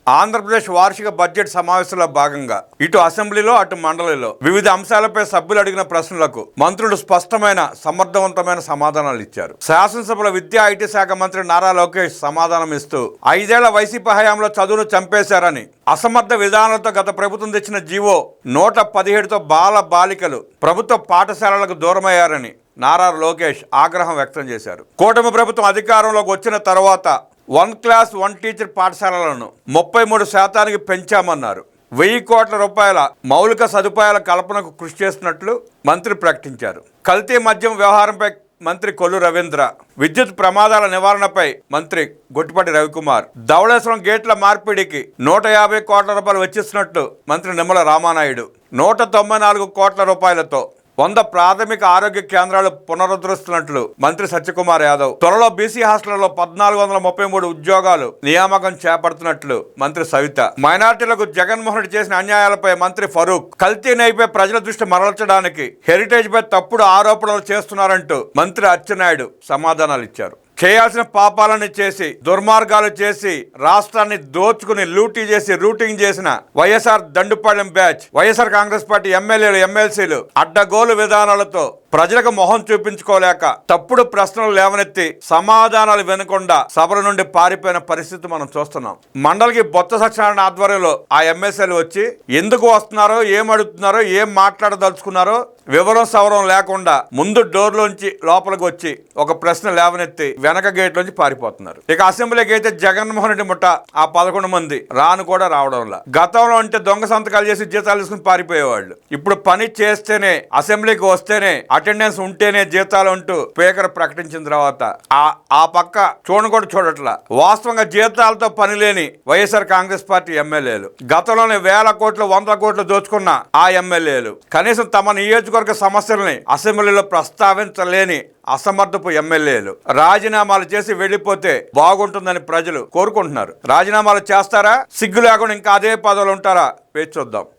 ఆంధ్రప్రదేశ్ వార్షిక బడ్జెట్ సమావేశంలో భాగంగా ఇటు అసెంబ్లీలో అటు మండలిలో వివిధ అంశాలపై సభ్యులు అడిగిన ప్రశ్నలకు మంత్రులు స్పష్టమైన సమర్థవంతమైన సమాధానాలు ఇచ్చారు. శాసనసభలో విద్యా ఐటీ శాఖ మంత్రి నారా లోకేష్ సమాధానం ఇస్తూ 5 ఏళ్ల వైసీపీ హయాంలో చదువును చంపేశారని, అసమర్థ విధానాలతో గత ప్రభుత్వం తెచ్చిన జీవో 117తో బాల బాలికలు ప్రభుత్వ పాఠశాలలకు దూరమయ్యారని నారా లోకేష్ ఆగ్రహం వ్యక్తం చేశారు. కూటమి ప్రభుత్వం అధికారంలోకి వచ్చిన తర్వాత 1 క్లాస్ 1 టీచర్ పాఠశాలలను 33% పెంచామన్నారు. 1000 కోట్ల రూపాయల మౌలిక సదుపాయాల కల్పనకు కృషి చేస్తున్నట్లు మంత్రి ప్రకటించారు. కల్తీ మద్యం వ్యవహారంపై మంత్రి కొల్లు రవీంద్ర, విద్యుత్ ప్రమాదాల నివారణపై మంత్రి గొట్టిపాటి రవికుమార్, ధవళేశ్వరం గేట్ల మార్పిడికి 150 కోట్ల రూపాయలు వెచ్చిస్తున్నట్టు మంత్రి నిమ్మల రామానాయుడు, 194 కోట్ల రూపాయలతో 100 ప్రాథమిక ఆరోగ్య కేంద్రాలు పునరుద్ధరిస్తున్నట్లు మంత్రి సత్యకుమార్ యాదవ్, త్వరలో బీసీ హాస్టళ్లలో 1433 ఉద్యోగాలు నియామకం చేపడుతున్నట్లు మంత్రి సవిత, మైనార్టీలకు జగన్మోహన్ రెడ్డి చేసిన అన్యాయాలపై మంత్రి ఫరూక్, కల్తీ నెయ్యిపై ప్రజల దృష్టి మరల్చడానికి హెరిటేజ్ పై తప్పుడు ఆరోపణలు చేస్తున్నారంటూ మంత్రి అచ్చెన్నాయుడు సమాధానాలు ఇచ్చారు. చేయాల్సిన పాపాలని చేసి, దుర్మార్గాలు చేసి, రాష్ట్రాన్ని దోచుకుని లూటీ చేసి రూటింగ్ చేసిన వైఎస్ఆర్ దండుపాలెం బ్యాచ్, వైఎస్ఆర్ కాంగ్రెస్ పార్టీ ఎమ్మెల్యేలు ఎమ్మెల్సీలు అడ్డగోలు విధానాలతో ప్రజలకు మొహం చూపించుకోలేక తప్పుడు ప్రశ్నలు లేవనెత్తి సమాధానాలు వినకుండా సభల నుండి పారిపోయిన పరిస్థితి మనం చూస్తున్నాం. మండలికి బొత్స సత్యనారాయణ ఆధ్వర్యంలో ఆ ఎమ్మెల్సీలు వచ్చి ఎందుకు వస్తున్నారో, ఏం అడుగుతున్నారో, ఏం మాట్లాడదలుచుకున్నారో వివరం సవరం లేకుండా ముందు డోర్లోంచి లోపలికి వచ్చి ఒక ప్రశ్న లేవనెత్తి వెనక గేట్ లోంచి పారిపోతున్నారు. ఇక అసెంబ్లీకి అయితే జగన్మోహన్ రెడ్డి ముఠ ఆ 11 మంది రాను కూడా రావడంలా. గతంలో అంటే దొంగ సంతకాలు చేసి జీతాలు తీసుకుని పారిపోయేవాళ్ళు. ఇప్పుడు పని చేస్తేనే, అసెంబ్లీకి వస్తేనే, అటెండెన్స్ ఉంటేనే జీతాలు అంటూ స్పీకర్ ప్రకటించిన తర్వాత ఆ పక్క కూడా చూడట్లా. వాస్తవంగా జీతాలతో పని లేని వైఎస్ఆర్ కాంగ్రెస్ పార్టీ ఎమ్మెల్యేలు, గతంలోనే 1000 కోట్లు 100 కోట్లు దోచుకున్న ఆ ఎమ్మెల్యేలు కనీసం తమ నియోజకవర్గ సమస్యల్ని అసెంబ్లీలో ప్రస్తావించలేని అసమర్థపు ఎమ్మెల్యేలు రాజీనామాలు చేసి వెళ్లిపోతే బాగుంటుందని ప్రజలు కోరుకుంటున్నారు. రాజీనామాలు చేస్తారా? సిగ్గు లేకుండా ఇంకా అదే పదవులు ఉంటారా? వేచి చూద్దాం.